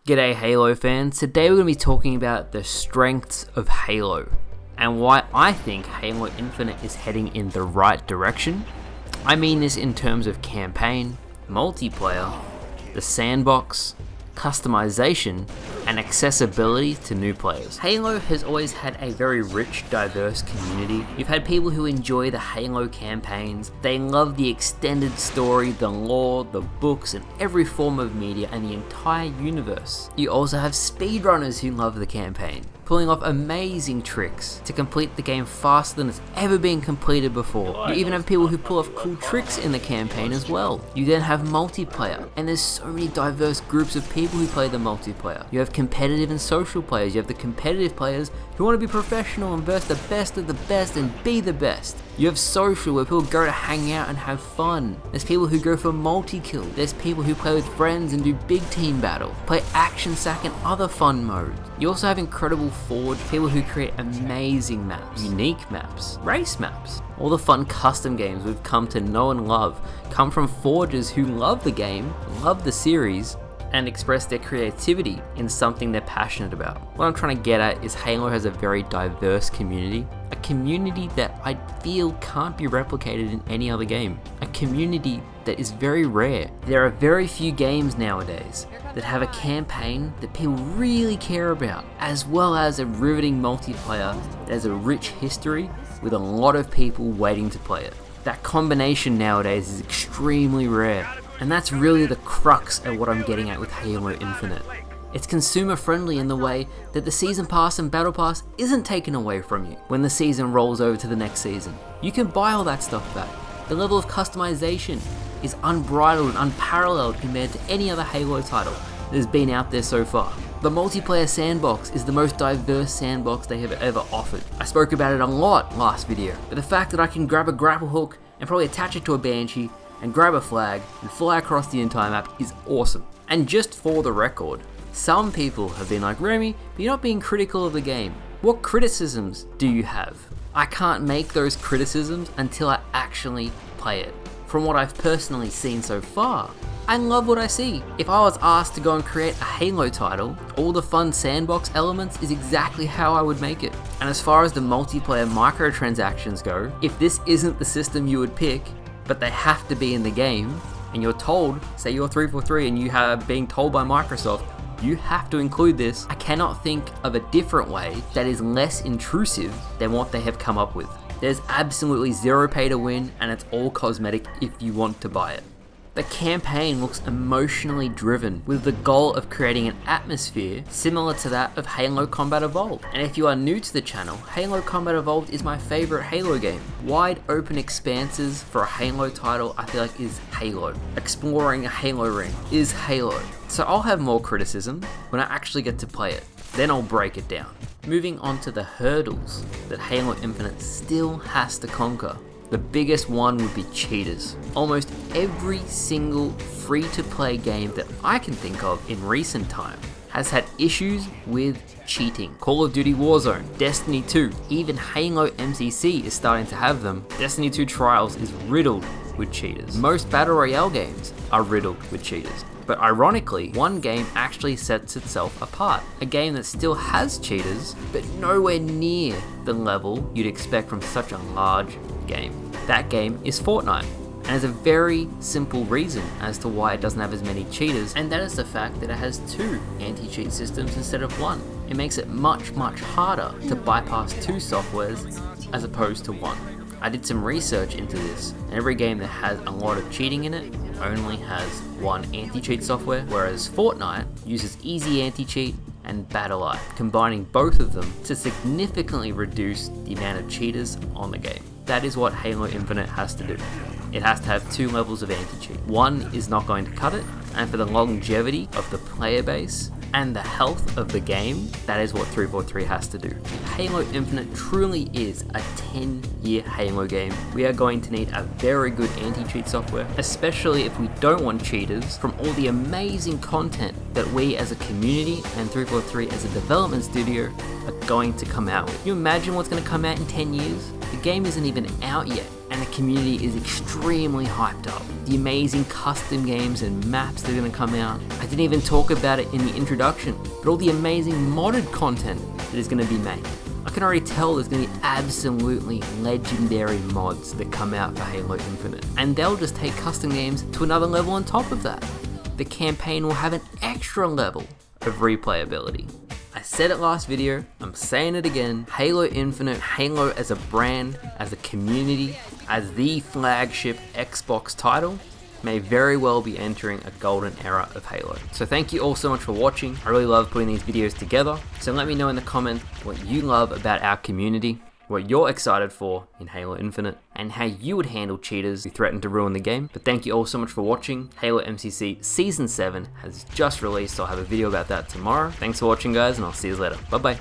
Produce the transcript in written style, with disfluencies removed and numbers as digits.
G'day Halo fans, today we're going to be talking about the strengths of Halo and why I think Halo Infinite is heading in the right direction. I mean this in terms of campaign, multiplayer, the sandbox, customization, and accessibility to new players. Halo has always had a very rich, diverse community. You've had people who enjoy the Halo campaigns, they love the extended story, the lore, the books, and every form of media and the entire universe. You also have speedrunners who love the campaign, pulling off amazing tricks to complete the game faster than it's ever been completed before. You even have people who pull off cool tricks in the campaign as well. You then have multiplayer, and there's so many diverse groups of people who play the multiplayer. You have competitive and social players. You have the competitive players who want to be professional and verse the best of the best and be the best. You have social, where people go to hang out and have fun. There's people who go for multi-kill. There's people who play with friends and do big team battle, play action sack and other fun modes. You also have incredible Forge, people who create amazing maps, unique maps, race maps. All the fun custom games we've come to know and love come from forgers who love the game, love the series, and express their creativity in something they're passionate about. What I'm trying to get at is Halo has a very diverse community, a community that I feel can't be replicated in any other game, a community that is very rare. There are very few games nowadays that have a campaign that people really care about, as well as a riveting multiplayer that has a rich history with a lot of people waiting to play it. That combination nowadays is extremely rare. And that's really the crux of what I'm getting at with Halo Infinite. It's consumer friendly in the way that the Season Pass and Battle Pass isn't taken away from you when the season rolls over to the next season. You can buy all that stuff back. The level of customization is unbridled and unparalleled compared to any other Halo title that has been out there so far. The multiplayer sandbox is the most diverse sandbox they have ever offered. I spoke about it a lot last video, but the fact that I can grab a grapple hook and probably attach it to a Banshee and grab a flag and fly across the entire map is awesome. And just for the record, some people have been like, Remy, but you're not being critical of the game. What criticisms do you have? I can't make those criticisms until I actually play it. From what I've personally seen so far, I love what I see. If I was asked to go and create a Halo title, all the fun sandbox elements is exactly how I would make it. And as far as the multiplayer microtransactions go, if this isn't the system you would pick, but they have to be in the game, and you're told, say you're 343 and you have being told by Microsoft, you have to include this, I cannot think of a different way that is less intrusive than what they have come up with. There's absolutely zero pay to win, and it's all cosmetic if you want to buy it. The campaign looks emotionally driven, with the goal of creating an atmosphere similar to that of Halo Combat Evolved. And if you are new to the channel, Halo Combat Evolved is my favorite Halo game. Wide open expanses for a Halo title I feel like is Halo. Exploring a Halo ring is Halo. So I'll have more criticism when I actually get to play it. Then I'll break it down. Moving on to the hurdles that Halo Infinite still has to conquer. The biggest one would be cheaters. Almost every single free-to-play game that I can think of in recent time has had issues with cheating. Call of Duty Warzone, Destiny 2, even Halo MCC is starting to have them. Destiny 2 Trials is riddled with cheaters. Most Battle Royale games are riddled with cheaters. But ironically, one game actually sets itself apart. A game that still has cheaters, but nowhere near the level you'd expect from such a large game. That game is Fortnite. And there's a very simple reason as to why it doesn't have as many cheaters, and that is the fact that it has 2 anti-cheat systems instead of 1. It makes it much harder to bypass 2 softwares as opposed to 1. I did some research into this, and every game that has a lot of cheating in it only has 1 anti-cheat software, whereas Fortnite uses Easy Anti-Cheat and BattlEye, combining both of them to significantly reduce the amount of cheaters on the game. That is what Halo Infinite has to do. It has to have 2 levels of anti-cheat. 1 is not going to cut it, and for the longevity of the player base and the health of the game, that is what 343 has to do. Halo Infinite truly is a 10-year Halo game. We are going to need a very good anti-cheat software, especially if we don't want cheaters from all the amazing content that we as a community and 343 as a development studio are going to come out with. Can you imagine what's going to come out in 10 years? The game isn't even out yet, and the community is extremely hyped up. The amazing custom games and maps that are going to come out. I didn't even talk about it in the introduction, but all the amazing modded content that is going to be made. I can already tell there's going to be absolutely legendary mods that come out for Halo Infinite, and they'll just take custom games to another level on top of that. The campaign will have an extra level of replayability. I said it last video, I'm saying it again, Halo Infinite, Halo as a brand, as a community, as the flagship Xbox title, may very well be entering a golden era of Halo. So thank you all so much for watching. I really love putting these videos together. So let me know in the comments what you love about our community, what you're excited for in Halo Infinite, and how you would handle cheaters who threaten to ruin the game. But thank you all so much for watching. Halo MCC Season 7 has just released, so I'll have a video about that tomorrow. Thanks for watching, guys, and I'll see you later. Bye bye.